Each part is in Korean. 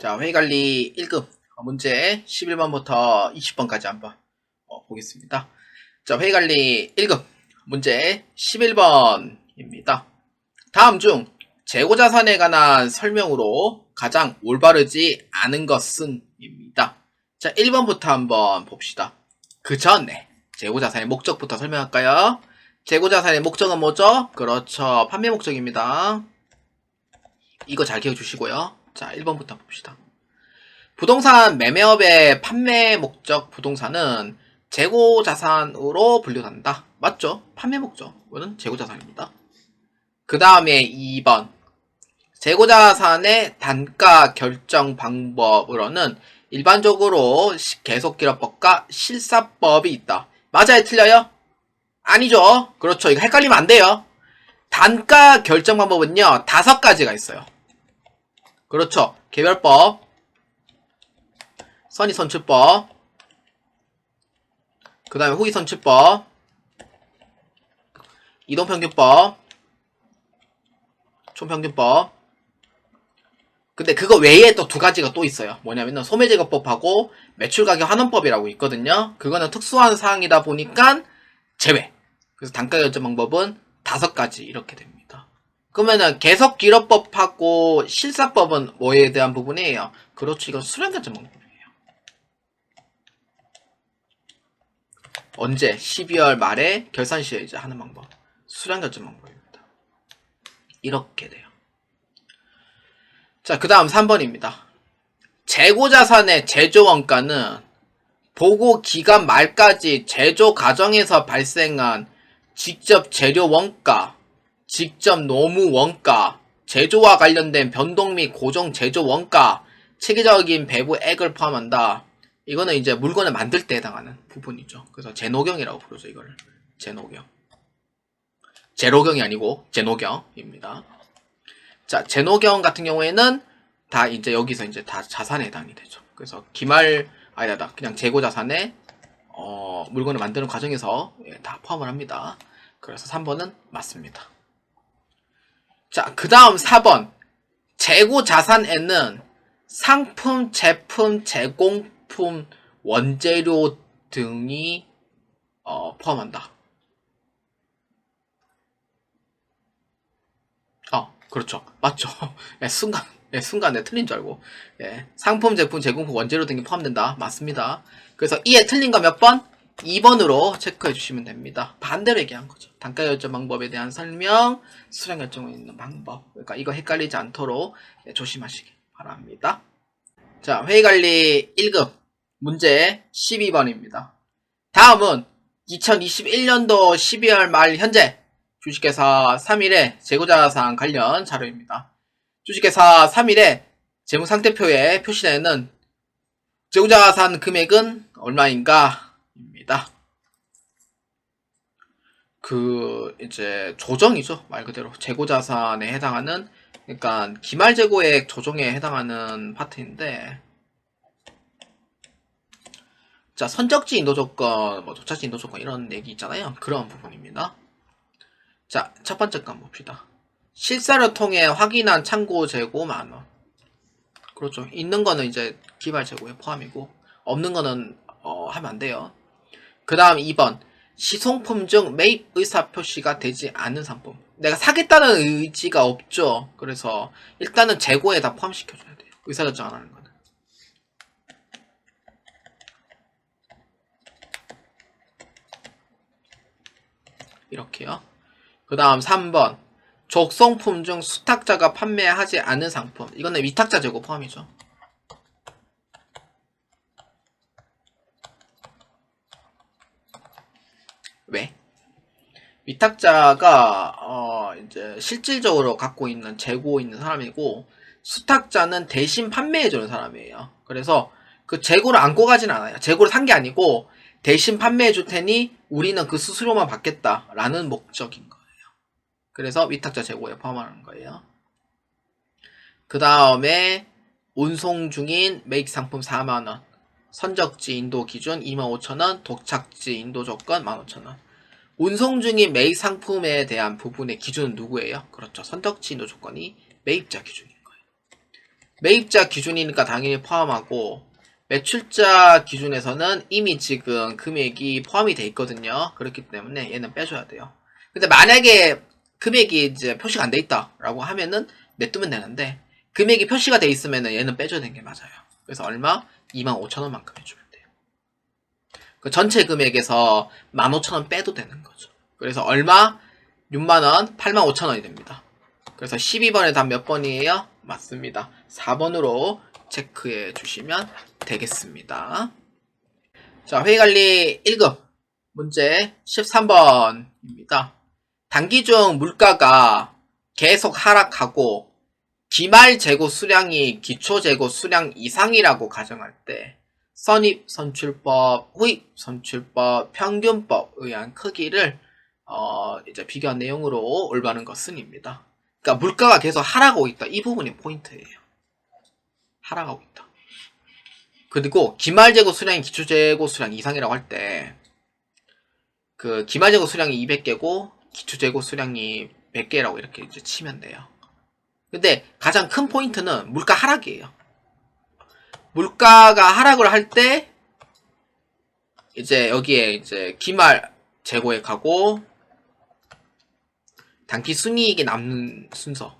자, 회의관리 1급 문제 11번부터 20번까지 한번 보겠습니다. 자, 회의관리 1급 문제 11번입니다. 다음 중 재고자산에 관한 설명으로 가장 올바르지 않은 것은? 입니다. 자, 1번부터 한번 봅시다. 그 전에 재고자산의 목적부터 설명할까요? 재고자산의 목적은 뭐죠? 그렇죠. 판매 목적입니다. 이거 잘 기억해주시고요. 자, 1번부터 봅시다. 부동산 매매업의 판매 목적 부동산은 재고자산으로 분류한다. 맞죠? 판매 목적. 이거는 재고자산입니다. 그 다음에 2번. 재고자산의 단가 결정 방법으로는 일반적으로 계속기록법과 실사법이 있다. 맞아요? 틀려요? 아니죠. 그렇죠. 이거 헷갈리면 안 돼요. 단가 결정 방법은요, 5가지가 있어요. 그렇죠. 개별법, 선의선출법, 그 다음에 후의선출법, 이동평균법, 총평균법. 근데 그거 외에 또 2가지가 또 있어요. 뭐냐면은 소매제거법하고 매출가격환원법이라고 있거든요. 그거는 특수한 사항이다 보니까 제외. 그래서 단가 결정 방법은 5가지 이렇게 됩니다. 그러면은 계속기록법하고 실사법은 뭐에 대한 부분이에요? 그렇죠. 이건 수량결정 방법이에요. 언제? 12월 말에 결산 시에 이제 하는 방법. 수량결정 방법입니다. 이렇게 돼요. 자, 그 다음 3번입니다. 재고자산의 제조원가는 보고 기간 말까지 제조 과정에서 발생한 직접 재료 원가, 직접 노무 원가, 제조와 관련된 변동 및 고정 제조 원가, 체계적인 배부액을 포함한다. 이거는 이제 물건을 만들 때 해당하는 부분이죠. 그래서 제노경이라고 부르죠. 이거를 제노경. 제로경이 아니고 제노경입니다. 자, 제노경 같은 경우에는 다 이제 여기서 이제 다 자산에 해당이 되죠. 그래서 아니다. 그냥 재고자산에 물건을 만드는 과정에서 다 포함을 합니다. 그래서 3번은 맞습니다. 자, 그 다음 4번. 재고자산에는 상품, 제품, 제공품, 원재료 등이 포함한다. 그렇죠. 맞죠. 순간에 틀린 줄 알고. 상품, 제품, 제공품, 원재료 등이 포함된다. 맞습니다. 그래서 이에 틀린 거 몇 번? 2번으로 체크해 주시면 됩니다. 반대로 얘기한 거죠. 단가 결정 방법에 대한 설명, 수량 결정에 있는 방법. 그러니까 이거 헷갈리지 않도록 조심하시기 바랍니다. 자, 회의관리 1급 문제 12번입니다. 다음은 2021년도 12월 말 현재 주식회사 3일의 재고자산 관련 자료입니다. 주식회사 3일의 재무상태표에 표시되는 재고자산 금액은 얼마인가? 입니다. 이제 조정이죠. 말 그대로. 재고자산에 해당하는, 그러니까 기말재고액 조정에 해당하는 파트인데, 자, 선적지 인도조건, 도착지 인도조건 이런 얘기 있잖아요. 그런 부분입니다. 자, 첫 번째 거 한번 봅시다. 실사를 통해 확인한 참고 재고 만원. 그렇죠. 있는 거는 이제 기말 재고에 포함이고, 없는 거는 하면 안 돼요. 그 다음 2번. 시송품 중 매입 의사 표시가 되지 않은 상품. 내가 사겠다는 의지가 없죠. 그래서 일단은 재고에 다 포함시켜줘야 돼요. 의사결정 안 하는 거는. 이렇게요. 그 다음 3번. 적성품 중 수탁자가 판매하지 않은 상품. 이거는 위탁자 재고 포함이죠. 왜? 위탁자가 이제 실질적으로 갖고 있는 재고 있는 사람이고, 수탁자는 대신 판매해주는 사람이에요. 그래서 그 재고를 안고 가진 않아요. 재고를 산 게 아니고 대신 판매해줄 테니 우리는 그 수수료만 받겠다라는 목적인 거예요. 그래서 위탁자 재고에 포함하는 거예요. 그 다음에 운송 중인 매입 상품 4만원, 선적지 인도 기준 25,000원, 도착지 인도 조건 15,000원. 운송 중인 매입 상품에 대한 부분의 기준은 누구예요? 그렇죠. 선적지 인도 조건이 매입자 기준인 거예요. 매입자 기준이니까 당연히 포함하고, 매출자 기준에서는 이미 지금 금액이 포함이 돼 있거든요. 그렇기 때문에 얘는 빼줘야 돼요. 근데 만약에 금액이 이제 표시가 안 돼 있다라고 하면은 냅두면 되는데, 금액이 표시가 돼 있으면은 얘는 빼줘야 되는 게 맞아요. 그래서 얼마? 25,000원만큼 해주면 돼요. 그 전체 금액에서 15,000원 빼도 되는 거죠. 그래서 얼마? 6만원, 85,000원이 됩니다. 그래서 12번에 답 몇 번이에요? 맞습니다. 4번으로 체크해 주시면 되겠습니다. 자, 회의관리 1급 문제 13번입니다. 단기 중 물가가 계속 하락하고 기말 재고 수량이 기초 재고 수량 이상이라고 가정할 때 선입 선출법, 후입 선출법, 평균법 의한 크기를 이제 비교한 내용으로 올바른 것은입니다. 그러니까 물가가 계속 하락하고 있다. 이 부분이 포인트예요. 하락하고 있다. 그리고 기말재고 수량이 기초재고 수량 이상이라고 할 때 그 기말재고 수량이 200개고 기초재고 수량이 100개라고 이렇게 이제 치면 돼요. 근데 가장 큰 포인트는 물가 하락이에요. 물가가 하락을 할 때 이제 여기에 이제 기말 재고액하고 단기 순이익이 남는 순서.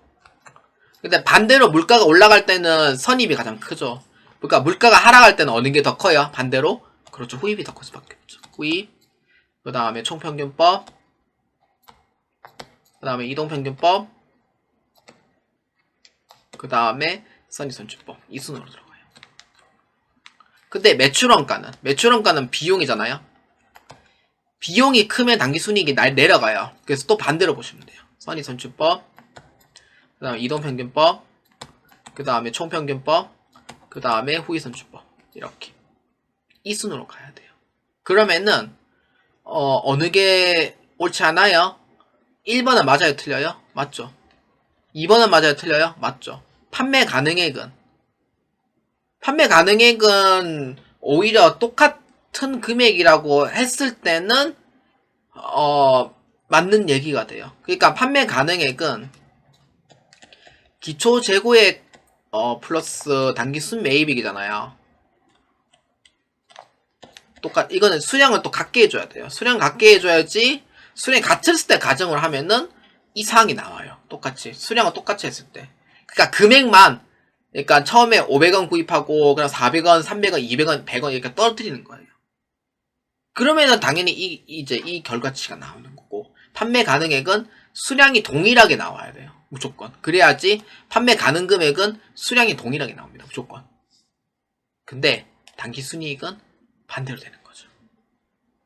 근데 반대로 물가가 올라갈 때는 선입이 가장 크죠. 그러니까 물가가 하락할 때는 어느 게 더 커요? 반대로? 그렇죠. 후입이 더 클 수밖에 없죠. 후입. 그 다음에 총평균법. 그 다음에 이동평균법. 그 다음에 선입선출법. 이 순으로 들어가요. 근데 매출원가는 비용이잖아요. 비용이 크면 당기순이익이 내려가요. 그래서 또 반대로 보시면 돼요. 선입선출법. 그 다음에 이동평균법. 그 다음에 총평균법. 그 다음에 후입선출법. 이렇게. 이 순으로 가야 돼요. 그러면은 어느 게 옳지 않아요? 1번은 맞아요? 틀려요? 맞죠? 2번은 맞아요? 틀려요? 맞죠? 판매 가능액은 오히려 똑같은 금액이라고 했을 때는 맞는 얘기가 돼요. 그러니까 판매 가능액은 기초 재고액 플러스 단기 순 매입액이잖아요. 이거는 수량을 또 같게 해줘야 돼요. 수량 같게 해줘야지 수량이 같았을 때 가정을 하면은 이 사항이 나와요. 똑같이. 수량을 똑같이 했을 때. 그러니까 금액만, 그러니까 처음에 500원 구입하고 그냥 400원, 300원, 200원, 100원 이렇게 떨어뜨리는 거예요. 그러면은 당연히 이제 이 결과치가 나오는 거고, 판매 가능액은 수량이 동일하게 나와야 돼요. 무조건. 그래야지 판매 가능 금액은 수량이 동일하게 나옵니다. 무조건. 근데 단기 순이익은 반대로 되는 거죠.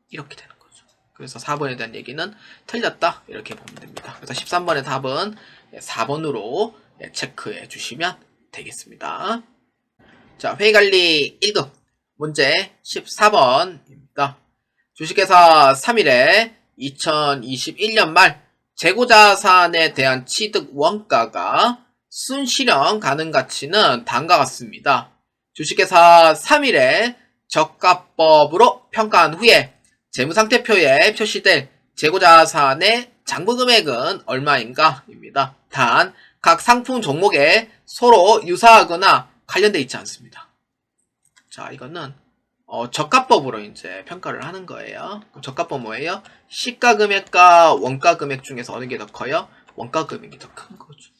이렇게 되는 거죠. 그래서 4번에 대한 얘기는 틀렸다. 이렇게 보면 됩니다. 그래서 13번의 답은 4번으로 체크해 주시면 되겠습니다. 자, 회의관리 1급 문제 14번입니다. 주식회사 3일에 2021년 말 재고자산에 대한 취득 원가가 순실현 가능 가치는 다음과 같습니다. 주식회사 3일에 저가법으로 평가한 후에 재무상태표에 표시될 재고자산의 장부금액은 얼마인가? 입니다. 단, 각 상품 종목에 서로 유사하거나 관련되어 있지 않습니다. 자, 이거는 저가법으로 이제 평가를 하는 거예요. 저가법 뭐예요? 시가금액과 원가금액 중에서 어느 게 더 커요? 원가금액이 더 큰 거죠.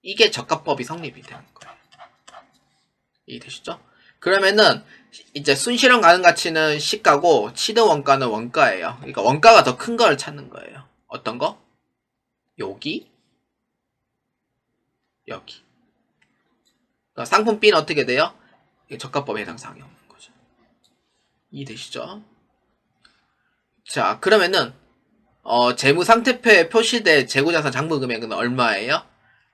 이게 저가법이 성립이 되는 거예요. 이해되시죠? 그러면은 이제 순실현 가능 가치는 시가고 취득 원가는 원가예요. 그러니까 원가가 더 큰 걸 찾는 거예요. 어떤 거? 여기, 여기. 그러니까 상품 B는 어떻게 돼요? 저가법에 해당 사항이 없는 거죠. 이해되시죠? 자, 그러면은 재무상태표에 표시될 재고자산 장부금액은 얼마예요?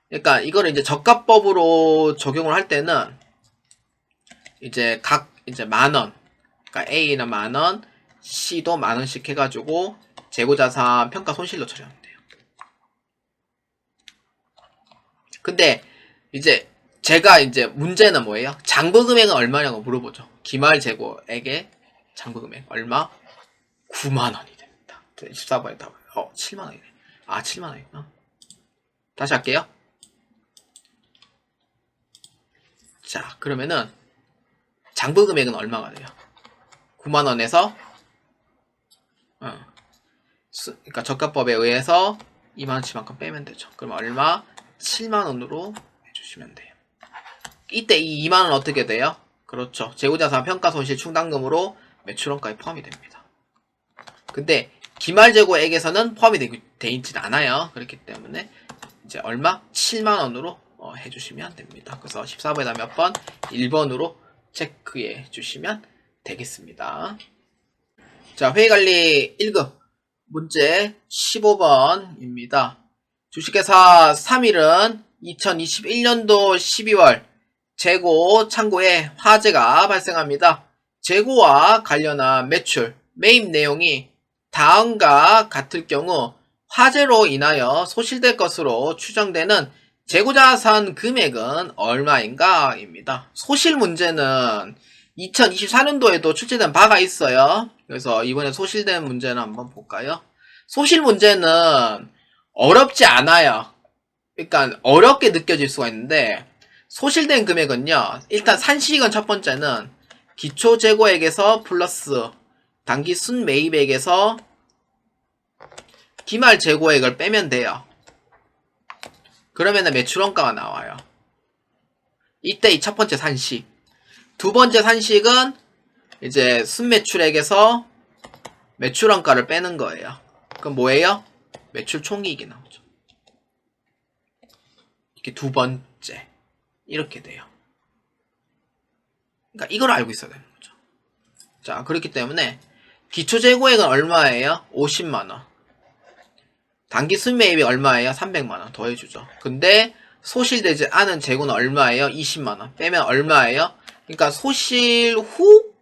그러니까 이거를 이제 저가법으로 적용을 할 때는 이제 각 이제 만원, 그러니까 A는 만원, C도 만원씩 해가지고 재고자산 평가 손실로 처리하면 돼요. 근데 이제 제가 이제 문제는 뭐예요? 장부금액은 얼마냐고 물어보죠. 기말 재고액의 장부금액 얼마? 9만원이 됩니다. 14번에 답은 7만원이네. 아, 7만원이구나. 다시 할게요. 자, 그러면은 장부 금액은 얼마가 돼요? 9만원에서 그러니까 저가법에 의해서 2만원치만큼 빼면 되죠. 그럼 얼마? 7만원으로 해주시면 돼요. 이때 이 2만원 어떻게 돼요? 그렇죠. 재고자산 평가손실 충당금으로 매출원가에 포함이 됩니다. 근데 기말재고액에서는 포함이 돼 있진 않아요. 그렇기 때문에 이제 얼마? 7만원으로 해주시면 됩니다. 그래서 14번에다 몇 번? 1번으로 체크해 주시면 되겠습니다. 자, 회의관리 1급 문제 15번입니다. 주식회사 3일은 2021년도 12월 재고 창고에 화재가 발생합니다. 재고와 관련한 매출, 매입 내용이 다음과 같을 경우 화재로 인하여 소실될 것으로 추정되는 재고자산 금액은 얼마인가? 입니다. 소실 문제는 2024년도에도 출제된 바가 있어요. 그래서 이번에 소실된 문제는 한번 볼까요? 소실 문제는 어렵지 않아요. 그러니까 어렵게 느껴질 수가 있는데 소실된 금액은요. 일단 산식은 첫 번째는 기초재고액에서 플러스 단기 순매입액에서 기말재고액을 빼면 돼요. 그러면은 매출원가가 나와요. 이때 이 첫 번째 산식. 두 번째 산식은 이제 순매출액에서 매출원가를 빼는 거예요. 그럼 뭐예요? 매출 총이익이 나오죠. 이렇게 두 번째. 이렇게 돼요. 그러니까 이걸 알고 있어야 되는 거죠. 자, 그렇기 때문에 기초재고액은 얼마예요? 50만원. 단기 순매입이 얼마예요? 300만원 더해주죠. 근데 소실되지 않은 재고는 얼마예요? 20만원. 빼면 얼마예요? 그러니까 소실 후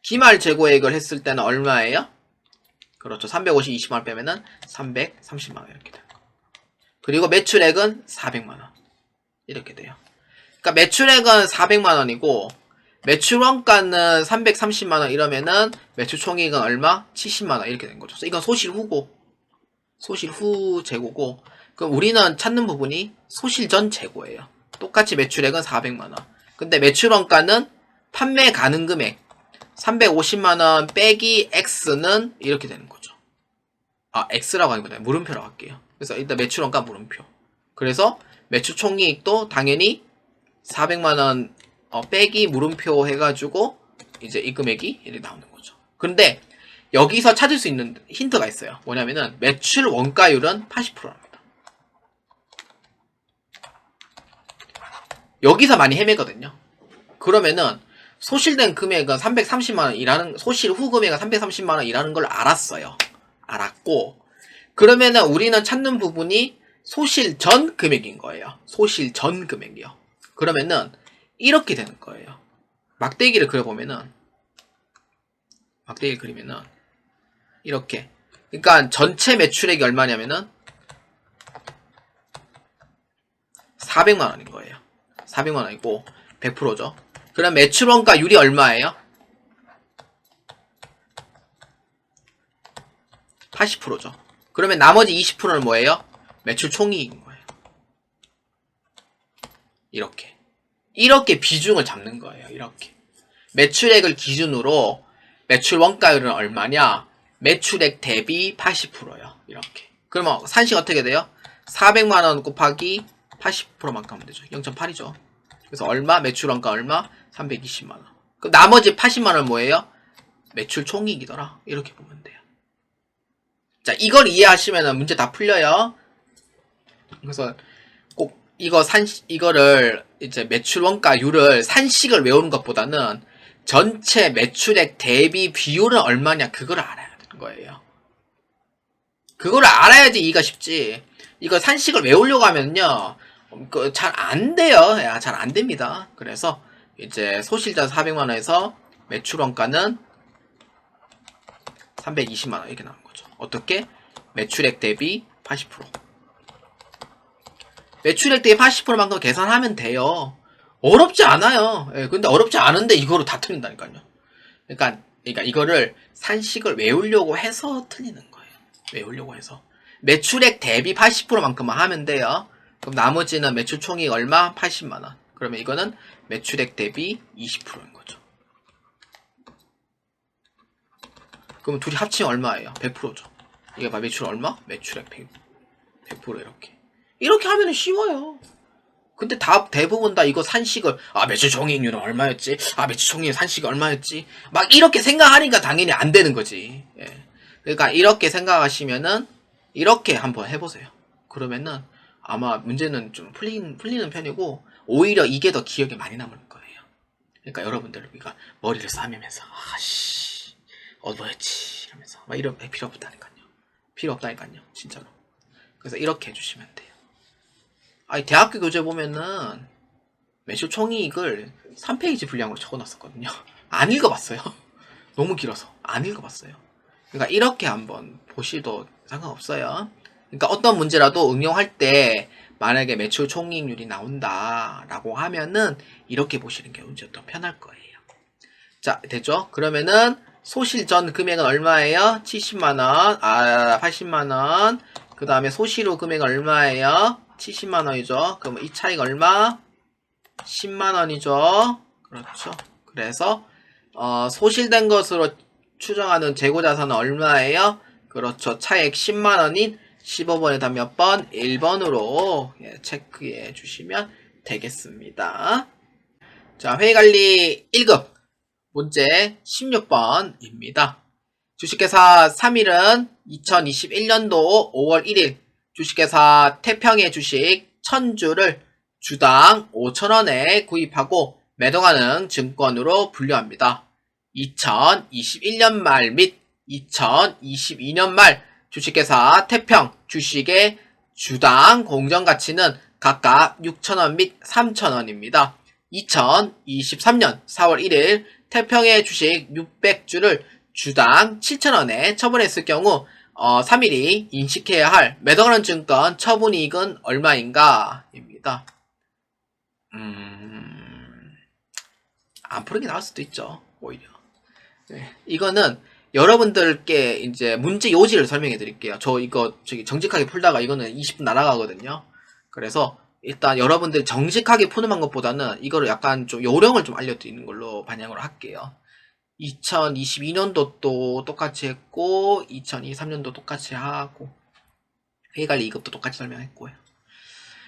기말 재고액을 했을 때는 얼마예요? 그렇죠. 350, 20만원 빼면은 330만원 이렇게 돼요. 그리고 매출액은 400만원. 이렇게 돼요. 그러니까 매출액은 400만원이고 매출원가는 330만원 이러면은 매출 총이익은 얼마? 70만원 이렇게 된 거죠. 이건 소실 후고 소실 후 재고고 그럼 우리는 찾는 부분이 소실 전 재고예요. 똑같이 매출액은 400만원. 근데 매출원가는 판매 가능 금액 350만원 빼기 X는 이렇게 되는 거죠. 아, X라고 하기보다 물음표라고 할게요. 그래서 일단 매출원가 물음표. 그래서 매출 총이익도 당연히 400만원 빼기 물음표 해가지고 이제 이 금액이 이렇게 나오는 거죠. 근데 여기서 찾을 수 있는 힌트가 있어요. 뭐냐면은 매출 원가율은 80%입니다. 여기서 많이 헤매거든요. 그러면은 소실된 금액은 330만원 소실 후 금액은 330만원 이라는 걸 알았어요. 알았고 그러면은 우리는 찾는 부분이 소실 전 금액인 거예요. 소실 전 금액이요. 그러면은 이렇게 되는 거예요. 막대기를 그려보면은 막대기를 그리면은 이렇게 그러니까 전체 매출액이 얼마냐면은 400만원인 거예요. 400만원이고 100%죠. 그럼 매출원가율이 얼마예요? 80%죠. 그러면 나머지 20%는 뭐예요? 매출 총이익인 거예요. 이렇게 비중을 잡는 거예요. 이렇게 매출액을 기준으로 매출 원가율은 얼마냐? 매출액 대비 80%요. 이렇게. 그러면 산식 어떻게 돼요? 400만원 곱하기 80%만큼 하면 되죠. 0.8이죠. 그래서 얼마? 매출 원가 얼마? 320만원. 그럼 나머지 80만원 뭐예요? 매출 총이익이더라. 이렇게 보면 돼요. 자, 이걸 이해하시면 문제 다 풀려요. 그래서 꼭 이거를 이제 매출 원가율을 산식을 외우는 것보다는 전체 매출액 대비 비율은 얼마냐 그걸 알아야 되는 거예요. 그걸 알아야지 이해가 쉽지. 이거 산식을 외우려고 하면요 잘 안 돼요. 야, 잘 안 됩니다. 그래서 이제 소실자 400만원에서 매출 원가는 320만원 이렇게 나온 거죠. 어떻게? 매출액 대비 80%. 매출액 대비 80%만큼 계산하면 돼요. 어렵지 않아요. 예, 근데 어렵지 않은데 이거로 다 틀린다니까요. 그러니까 이거를 산식을 외우려고 해서 틀리는 거예요. 외우려고 해서. 매출액 대비 80%만큼만 하면 돼요. 그럼 나머지는 매출 총이익 얼마? 80만원. 그러면 이거는 매출액 대비 20%인 거죠. 그럼 둘이 합치면 얼마예요? 100%죠. 이게 봐, 매출 얼마? 매출액 100% 이렇게. 이렇게 하면은 쉬워요. 근데 대부분 다 이거 산식을, 매출 총이익률은 얼마였지? 매출 총이익 산식이 얼마였지? 막 이렇게 생각하니까 당연히 안 되는 거지. 예. 그러니까 이렇게 생각하시면은, 이렇게 한번 해보세요. 그러면은, 아마 문제는 좀 풀리는 편이고, 오히려 이게 더 기억에 많이 남을 거예요. 그러니까 여러분들, 우리가 머리를 싸매면서, 뭐였지? 이러면서, 막 이런 필요 없다니까요. 필요 없다니까요. 진짜로. 그래서 이렇게 해주시면 돼요. 대학교 교재 보면은 매출 총이익을 3페이지 분량으로 적어놨었거든요. 안 읽어봤어요. 너무 길어서 안 읽어봤어요. 그러니까 이렇게 한번 보시도 상관없어요. 그러니까 어떤 문제라도 응용할 때 만약에 매출 총이익률이 나온다라고 하면은 이렇게 보시는 게 문제 더 편할 거예요. 자, 됐죠? 그러면은 소실 전 금액은 얼마예요? 70만원, 80만원. 그 다음에 소실 후 금액은 얼마예요? 70만원이죠. 그럼 이 차이가 얼마? 10만원이죠. 그렇죠. 그래서 소실된 것으로 추정하는 재고자산은 얼마예요? 그렇죠. 차액 10만원인 15번에다 몇 번? 1번으로 체크해 주시면 되겠습니다. 자, 회의관리 1급 문제 16번입니다. 주식회사 3일은 2021년도 5월 1일 주식회사 태평의 주식 1000주를 주당 5,000원에 구입하고 매도하는 증권으로 분류합니다. 2021년 말 및 2022년 말 주식회사 태평 주식의 주당 공정가치는 각각 6,000원 및 3,000원입니다. 2023년 4월 1일 태평의 주식 600주를 주당 7,000원에 처분했을 경우 3일이 인식해야 할 매도하는 증권 처분이익은 얼마인가? 입니다. 안 푸는 게 나을 수도 있죠. 오히려. 네. 이거는 여러분들께 이제 문제 요지를 설명해 드릴게요. 저기 정직하게 풀다가 이거는 20분 날아가거든요. 그래서 일단 여러분들 정직하게 푸는 방법보다는 이거를 약간 좀 요령을 좀 알려드리는 걸로 반영을 할게요. 2022년도 또 똑같이 했고 2023년도 똑같이 하고 회의관리 2급도 똑같이 설명했고요.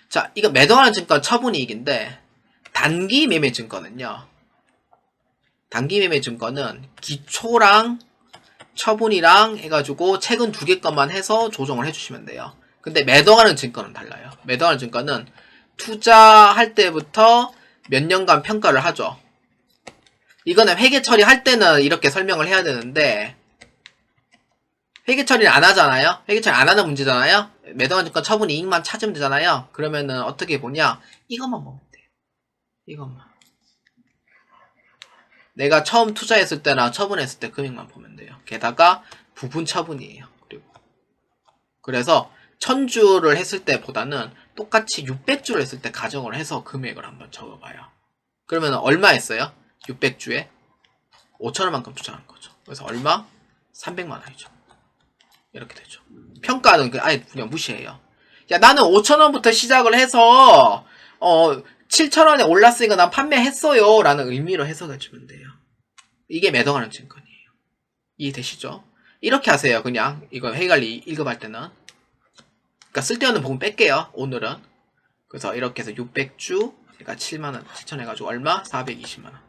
자, 이거 매도하는 증권 처분이익인데 단기 매매 증권은요. 단기 매매 증권은 기초랑 처분이랑 해가지고 최근 2개 것만 해서 조정을 해주시면 돼요. 근데 매도하는 증권은 달라요. 매도하는 증권은 투자할 때부터 몇 년간 평가를 하죠. 이거는 회계 처리할 때는 이렇게 설명을 해야 되는데 회계 처리를 안 하잖아요. 회계 처리 안 하는 문제잖아요. 매도하는 증권 처분 이익만 찾으면 되잖아요. 그러면은 어떻게 보냐? 이것만 보면 돼요. 이것만. 내가 처음 투자했을 때나 처분했을 때 금액만 보면 돼요. 게다가 부분 처분이에요. 그래서 1000주를 했을 때보다는 똑같이 600주를 했을 때 가정을 해서 금액을 한번 적어봐요. 그러면 얼마 했어요? 600주에 5,000원만큼 투자한 거죠. 그래서 얼마? 300만원이죠. 이렇게 되죠. 평가는 아예 그냥 무시해요. 야, 나는 5,000원부터 시작을 해서 7,000원에 올랐으니까 난 판매했어요 라는 의미로 해석해 주면 돼요. 이게 매도하는 증권이에요. 이해되시죠? 이렇게 하세요. 그냥 이거 회의관리 1급 할 때는. 그러니까 쓸데없는 부분 뺄게요. 오늘은. 그래서 이렇게 해서 600주 그러니까 7만원 7,000 해가지고 얼마? 420만원.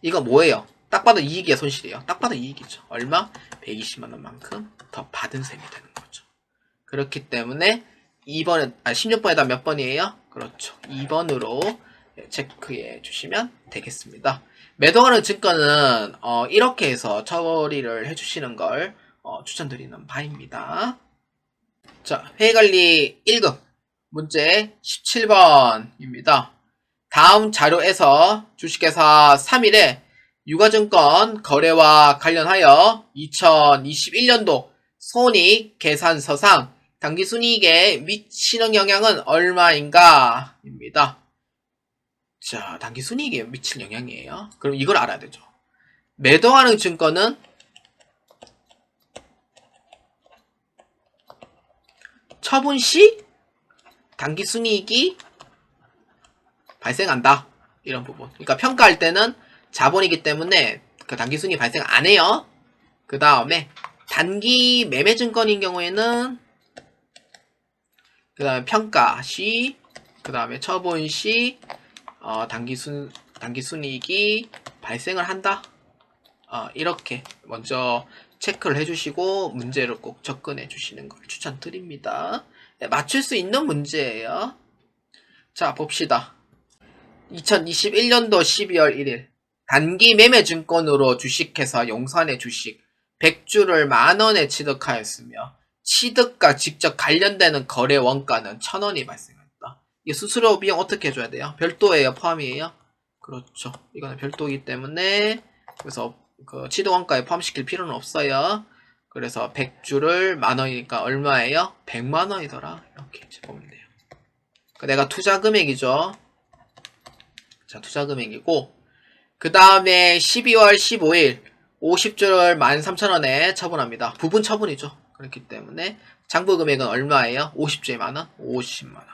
이거 뭐예요? 딱 봐도 이익이야 손실이에요? 딱 봐도 이익이죠. 얼마? 120만원만큼 더 받은 셈이 되는 거죠. 그렇기 때문에 2번에 16번에다 몇 번이에요? 그렇죠. 2번으로 체크해 주시면 되겠습니다. 매도하는 증권은 이렇게 해서 처리를 해주시는 걸 추천드리는 바입니다. 자, 회의관리 1급 문제 17번입니다. 다음 자료에서 주식회사 3일에 유가증권 거래와 관련하여 2021년도 손익 계산서상 당기순이익에 미치는 영향은 얼마인가? 입니다. 자, 당기순이익에 미칠 영향이에요. 그럼 이걸 알아야 되죠. 매도하는 증권은 처분 시 당기순이익이 발생한다. 이런 부분. 그러니까 평가할 때는 자본이기 때문에 그 단기순이 발생 안 해요. 그 다음에 단기 매매증권인 경우에는 그 다음에 평가 시, 그 다음에 처분 시, 단기순이익이 발생을 한다. 이렇게 먼저 체크를 해주시고 문제를 꼭 접근해 주시는 걸 추천드립니다. 네, 맞출 수 있는 문제예요. 자, 봅시다. 2021년도 12월 1일 단기 매매증권으로 주식회사 용산의 주식 100주를 만원에 취득하였으며 취득과 직접 관련되는 거래 원가는 1000원이 발생했다. 이 수수료 비용 어떻게 해줘야 돼요? 별도예요? 포함이에요? 그렇죠. 이거는 별도이기 때문에 그래서 그 취득 원가에 포함시킬 필요는 없어요. 그래서 100주를 만원이니까 얼마예요? 100만원이더라. 이렇게 보면 돼요. 내가 투자 금액이죠. 자, 투자 금액이고 그 다음에 12월 15일 50주를 13,000원에 처분합니다. 부분 처분이죠. 그렇기 때문에 장부 금액은 얼마예요? 50주에 만원? 50만원.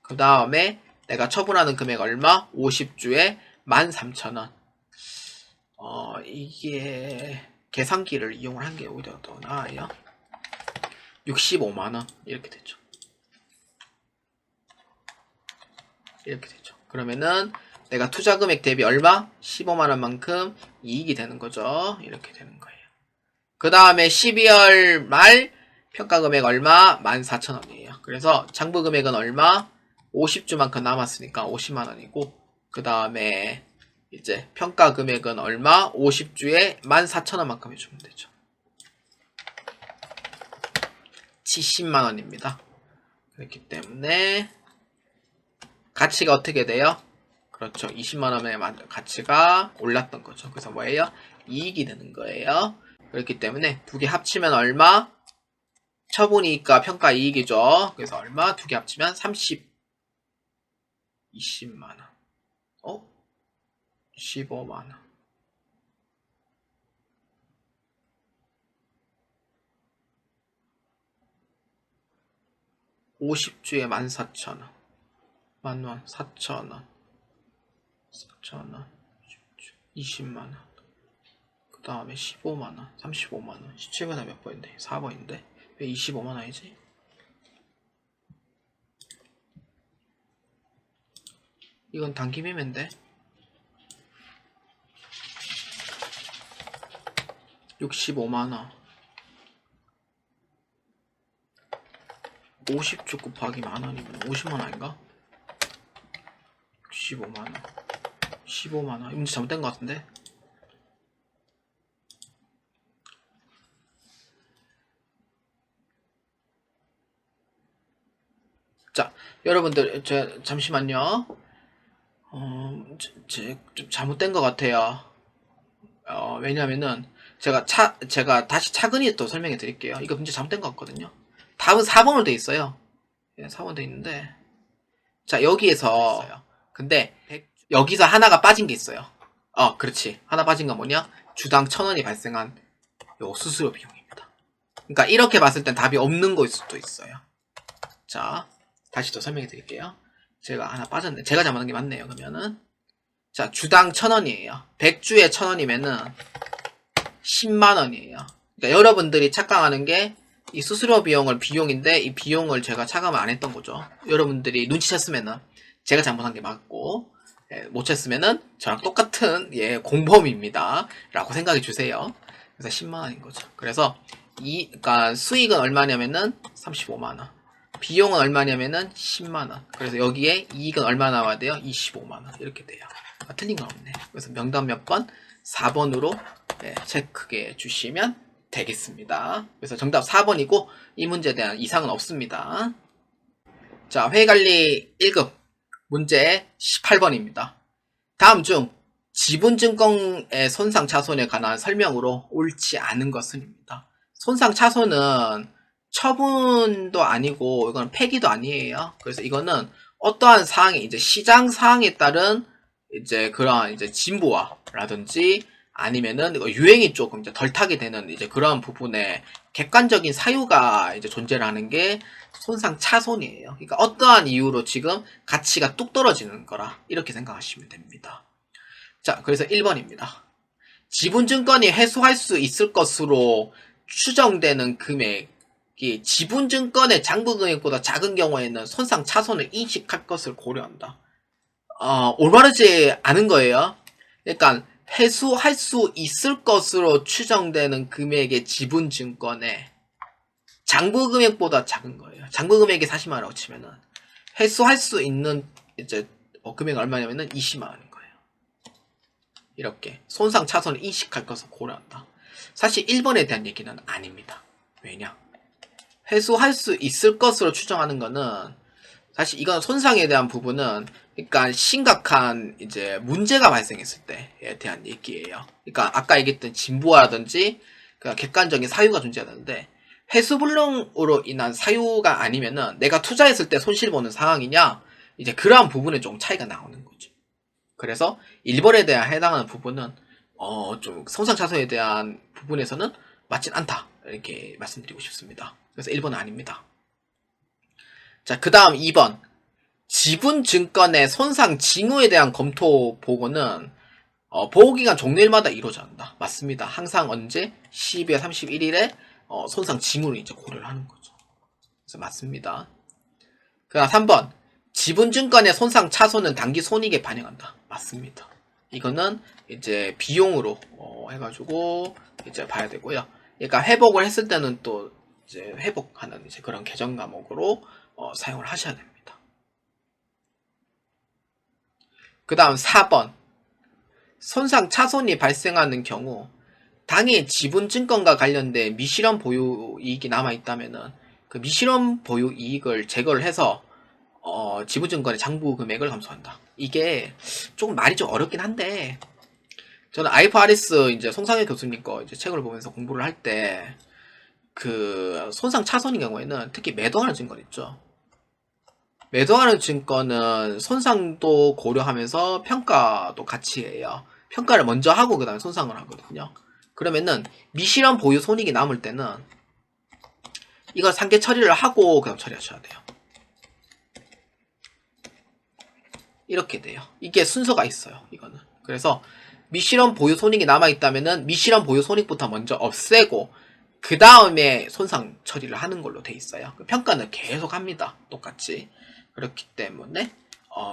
그 다음에 내가 처분하는 금액 얼마? 50주에 13,000원. 이게 계산기를 이용을 한 게 오히려 더 나아요. 65만원. 이렇게 되죠. 이렇게 되죠. 그러면은 내가 투자 금액 대비 얼마? 15만원만큼 이익이 되는 거죠. 이렇게 되는 거예요. 그 다음에 12월 말 평가 금액 얼마? 14,000원이에요. 그래서 장부 금액은 얼마? 50주만큼 남았으니까 50만원이고 그 다음에 이제 평가 금액은 얼마? 50주에 14,000원만큼 해주면 되죠. 70만원입니다. 그렇기 때문에 가치가 어떻게 돼요? 그렇죠. 20만원의 가치가 올랐던 거죠. 그래서 뭐예요? 이익이 되는 거예요. 그렇기 때문에 두 개 합치면 얼마? 처분이익과 평가 이익이죠. 그래서 얼마? 두 개 합치면 20만원. 15만원. 50주에 14,000원. 10,000원, 4,000원, 4,000원, 20만원. 그 다음에 15만원, 35만원. 17번에 몇 번인데? 4번인데? 왜 25만원이지? 이건 단기 매매인데? 65만원. 50주 곱하기 만원이면 50만원 아닌가? 65만원. 15만원. 이 문제 잘못된 것 같은데? 자, 여러분들, 잠시만요. 좀 잘못된 것 같아요. 왜냐면은, 제가 다시 차근히 또 설명해 드릴게요. 이거 문제 잘못된 것 같거든요. 답은 4번으로 돼 있어요. 4번 돼 있는데. 자, 여기에서. 근데, 여기서 하나가 빠진 게 있어요. 그렇지. 하나 빠진 건 뭐냐? 주당 1,000원이 발생한 요 수수료 비용입니다. 그러니까 이렇게 봤을 땐 답이 없는 거일 수도 있어요. 자, 다시 또 설명해 드릴게요. 제가 하나 빠졌네. 제가 잘못한 게 맞네요. 그러면은. 자, 주당 1,000원이에요. 100주에 1,000원이면은 10만원이에요. 그러니까 여러분들이 착각하는 게 이 수수료 비용인데 이 비용을 제가 차감을 안 했던 거죠. 여러분들이 눈치챘으면은 제가 잘못한 게 맞고 못 챘으면은 저랑 똑같은 공범입니다. 라고 생각해 주세요. 그래서 10만원인 거죠. 그래서 그러니까 수익은 얼마냐면은 35만원. 비용은 얼마냐면은 10만원. 그래서 여기에 이익은 얼마 나와야 돼요? 25만원. 이렇게 돼요. 틀린 건 없네. 그래서 명단 몇 번? 4번으로 체크해 주시면 되겠습니다. 그래서 정답 4번이고 이 문제에 대한 이상은 없습니다. 자, 회계관리 1급 문제 18번입니다. 다음 중 지분증권의 손상차손에 관한 설명으로 옳지 않은 것은입니다. 손상차손은 처분도 아니고 이건 폐기도 아니에요. 그래서 이거는 어떠한 사항이 이제 시장 사항에 따른 이제 그러한 이제 진보화라든지 아니면은 유행이 조금 이제 덜 타게 되는 이제 그런 부분에 객관적인 사유가 이제 존재를 하는 게 손상 차손이에요. 그러니까 어떠한 이유로 지금 가치가 뚝 떨어지는 거라 이렇게 생각하시면 됩니다. 자, 그래서 1번입니다. 지분증권이 회수할 수 있을 것으로 추정되는 금액이 지분증권의 장부금액보다 작은 경우에는 손상 차손을 인식할 것을 고려한다. 올바르지 않은 거예요. 그러니까 회수할 수 있을 것으로 추정되는 금액의 지분증권에 장부금액보다 작은 거예요. 장부금액이 40만원이라고 치면은 회수할 수 있는 이제 금액이 얼마냐면은 20만원인 거예요. 이렇게 손상 차손을 인식할 것을 고려한다. 사실 1번에 대한 얘기는 아닙니다. 왜냐? 회수할 수 있을 것으로 추정하는 거는 사실 이건 손상에 대한 부분은 그러니까 심각한 이제 문제가 발생했을 때에 대한 얘기예요. 그러니까 아까 얘기했던 진부화라든지 그러니까 객관적인 사유가 존재하는데 회수불능으로 인한 사유가 아니면은 내가 투자했을 때 손실 보는 상황이냐 이제 그러한 부분에 좀 차이가 나오는 거죠. 그래서 1번에 대한 해당하는 부분은 좀 손상차손에 대한 부분에서는 맞진 않다 이렇게 말씀드리고 싶습니다. 그래서 1번은 아닙니다. 자, 그 다음 2번 지분증권의 손상 징후에 대한 검토 보고는 보호기간 종료일마다 이루어져야 한다. 맞습니다. 항상 언제? 12월 31일에 손상 징후를 이제 고려를 하는 거죠. 그래서 맞습니다. 그 다음 3번 지분증권의 손상 차손은 당기 손익에 반영한다. 맞습니다. 이거는 이제 비용으로 해가지고 이제 봐야 되고요. 그러니까 회복을 했을 때는 또 이제 회복하는 이제 그런 계정 과목으로 사용을 하셔야 됩니다. 그 다음 4번 손상 차손이 발생하는 경우 당해 지분증권과 관련된 미실현 보유 이익이 남아있다면은 그 미실현 보유 이익을 제거를 해서 지분증권의 장부 금액을 감소한다. 이게 조금 말이 좀 어렵긴 한데 저는 IFRS 이제 송상현 교수님 거 이제 책을 보면서 공부를 할 때 그 손상 차손인 경우에는 특히 매도하는 증권 있죠. 매도하는 증권은 손상도 고려하면서 평가도 같이 해요. 평가를 먼저 하고 그 다음에 손상을 하거든요. 그러면은 미실현 보유 손익이 남을 때는 이걸 상계 처리를 하고 그 다음 처리하셔야 돼요. 이렇게 돼요. 이게 순서가 있어요. 이거는. 그래서 미실현 보유 손익이 남아있다면은 미실현 보유 손익부터 먼저 없애고 그 다음에 손상 처리를 하는 걸로 돼 있어요. 평가는 계속 합니다. 똑같이. 그렇기 때문에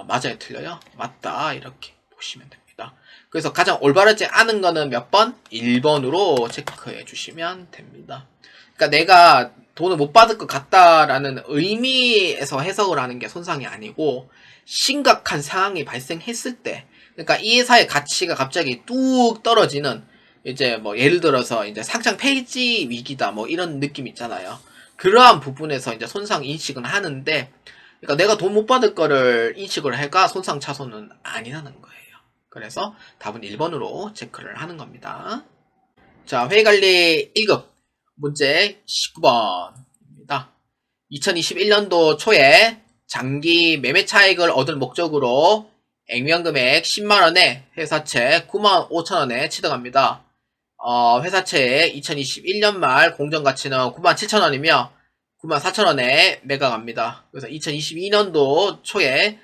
맞아요 틀려요? 맞다 이렇게 보시면 됩니다. 그래서 가장 올바르지 않은 거는 몇 번? 1번으로 체크해 주시면 됩니다. 그러니까 내가 돈을 못 받을 것 같다라는 의미에서 해석을 하는 게 손상이 아니고 심각한 상황이 발생했을 때 그러니까 이 회사의 가치가 갑자기 뚝 떨어지는 이제 뭐 예를 들어서 이제 상장 폐지 위기다 뭐 이런 느낌 있잖아요. 그러한 부분에서 이제 손상 인식은 하는데 그러니까 내가 돈 못 받을 거를 인식을 해가 손상 차손은 아니라는 거예요. 그래서 답은 1번으로 체크를 하는 겁니다. 자, 회계관리 1급 문제 19번입니다. 2021년도 초에 장기 매매 차익을 얻을 목적으로 액면금액 10만원에 회사채 9만 5천원에 취득합니다. 회사채의 2021년 말 공정가치는 9만 7천원이며 9만 4천원에 매각합니다. 그래서 2022년도 초에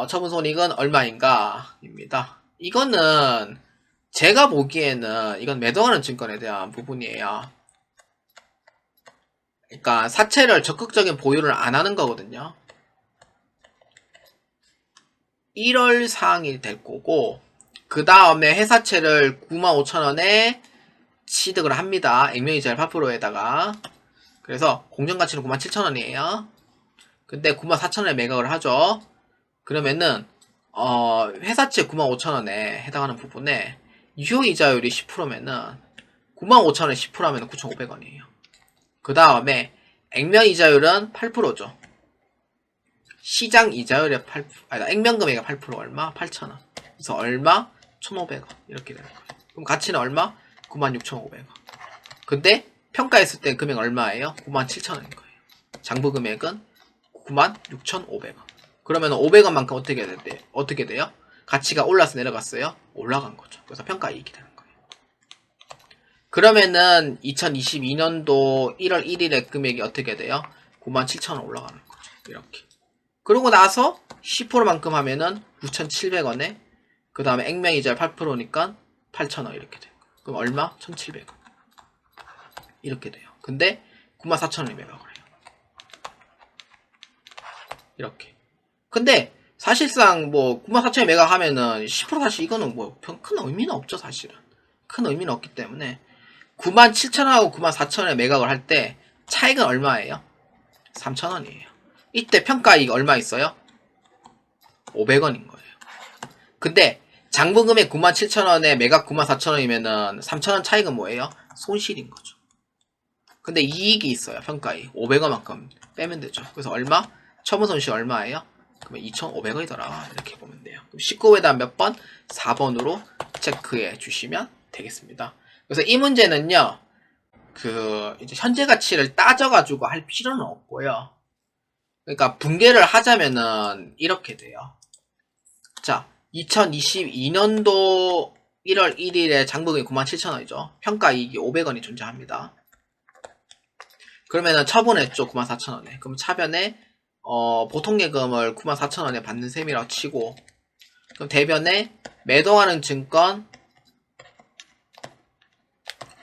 처분손익은 얼마인가 입니다. 이거는 제가 보기에는 이건 매도하는 증권에 대한 부분이에요. 그러니까 사채를 적극적인 보유를 안 하는 거거든요. 1월 사항이 될 거고 그 다음에 회사채를 9만 5천원에 취득을 합니다. 액면이자율 8%에다가 그래서 공정가치는 9만 7천원이에요. 근데 9만 4천원에 매각을 하죠. 그러면은 회사채 9만 5천원에 해당하는 부분에 유효이자율이 10%면은 9만 5천원에 10%하면 9,500원이에요. 그 다음에 액면이자율은 8%죠. 시장 이자율의 8%, 아니다, 액면금액이 8% 얼마? 8,000원. 그래서 얼마? 1,500원. 이렇게 되는 거예요. 그럼 가치는 얼마? 96,500원. 근데 평가했을 때 금액 얼마예요? 97,000원인 거예요. 장부 금액은 96,500원. 그러면 500원만큼 어떻게 돼요? 가치가 올라서 내려갔어요? 올라간 거죠. 그래서 평가 이익이 되는 거예요. 그러면은 2022년도 1월 1일에 금액이 어떻게 돼요? 97,000원 올라가는 거죠. 이렇게. 그러고 나서 10%만큼 하면은 9,700원에 그 다음에 액면이자 8%니까 8,000원 이렇게 돼요. 그럼 얼마? 1,700원. 이렇게 돼요. 근데 94,000원에 매각을 해요. 이렇게. 근데 사실상 뭐 94,000원에 매각하면은 10% 사실 이거는 뭐 큰 의미는 없죠, 사실은. 큰 의미는 없기 때문에 97,000원하고 94,000원에 매각을 할 때 차익은 얼마예요? 3,000원이에요. 이때 평가이익 얼마 있어요? 500원인 거예요. 근데 장부금액 97,000원에 매각 94,000원이면은 3,000원 차익은 뭐예요? 손실인 거죠. 근데 이익이 있어요. 평가이익 500원만큼 빼면 되죠. 그래서 얼마? 처분 손실 얼마예요? 그러면 2,500원이더라. 이렇게 보면 돼요. 그럼 19에다 몇 번? 4번으로 체크해 주시면 되겠습니다. 그래서 이 문제는요, 이제 현재 가치를 따져가지고 할 필요는 없고요. 그러니까 분개를 하자면은 이렇게 돼요. 자, 2022년도 1월 1일에 장부금이 97,000원이죠. 평가이익이 500원이 존재합니다. 그러면은 처분했죠. 94,000원에. 그럼 차변에 보통예금을 94,000원에 받는 셈이라고 치고, 그럼 대변에 매도하는 증권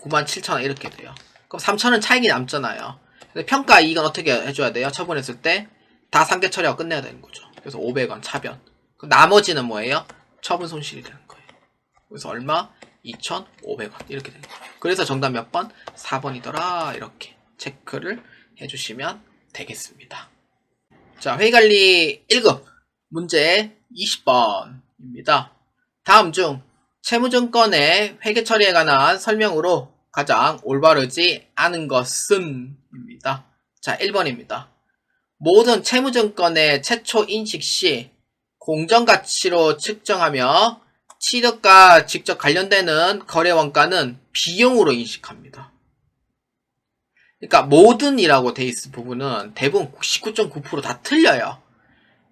97,000원 이렇게 돼요. 그럼 3,000원 차익이 남잖아요. 근데 평가이익은 어떻게 해줘야 돼요? 처분했을 때 다 상계 처리하고 끝내야 되는 거죠. 그래서 500원 차변. 그럼 나머지는 뭐예요? 처분 손실이 되는 거예요. 그래서 얼마? 2,500원 이렇게 되는 거예요. 그래서 정답 몇 번? 4번이더라. 이렇게 체크를 해주시면 되겠습니다. 자, 회의관리 1급 문제 20번입니다. 다음 중 채무증권의 회계 처리에 관한 설명으로 가장 올바르지 않은 것은 입니다. 자, 1번입니다. 모든 채무증권의 최초 인식 시 공정가치로 측정하며 취득과 직접 관련되는 거래원가는 비용으로 인식합니다. 그러니까 모든이라고 돼 있을 부분은 대부분 19.9% 다 틀려요.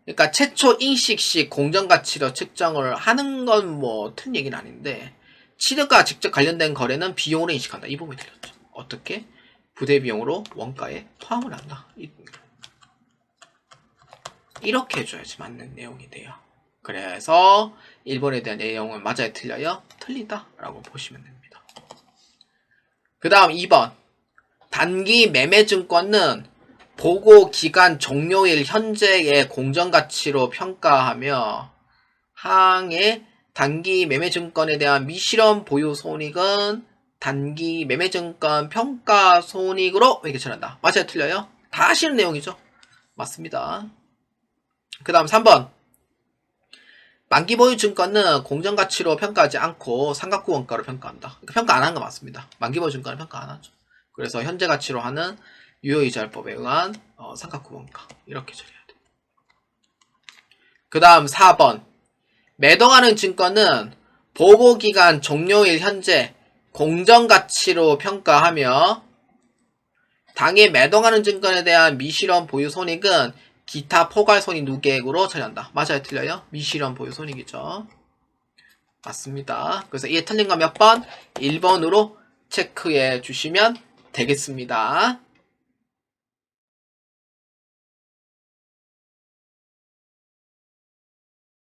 그러니까 최초 인식 시 공정가치로 측정을 하는 건 뭐 틀린 얘기는 아닌데, 취득과 직접 관련된 거래는 비용으로 인식한다. 이 부분이 틀렸죠. 어떻게? 부대비용으로 원가에 포함을 한다. 이렇게 해줘야지 맞는 내용이 돼요. 그래서 1번에 대한 내용은 맞아요, 틀려요? 틀리다 라고 보시면 됩니다. 그 다음 2번. 단기 매매증권은 보고기간 종료일 현재의 공정가치로 평가하며 항의 단기 매매증권에 대한 미실현 보유 손익은 단기 매매증권 평가 손익으로 회계 처리한다. 맞아요, 틀려요? 다 아시는 내용이죠? 맞습니다. 그 다음 3번. 만기 보유 증권은 공정가치로 평가하지 않고 삼각구 원가로 평가한다. 그러니까 평가 안 한 거 맞습니다. 만기 보유 증권은 평가 안 하죠. 그래서 현재 가치로 하는 유효이자율법에 의한 삼각구 원가 이렇게 처리해야 돼. 그 다음 4번. 매도하는 증권은 보고기간 종료일 현재 공정가치로 평가하며 당해 매도하는 증권에 대한 미실현 보유 손익은 기타 포괄 손익 누계액으로 처리한다. 맞아요, 틀려요? 미실현 보유 손익이죠. 맞습니다. 그래서 이에 틀린 거 몇 번? 1번으로 체크해 주시면 되겠습니다.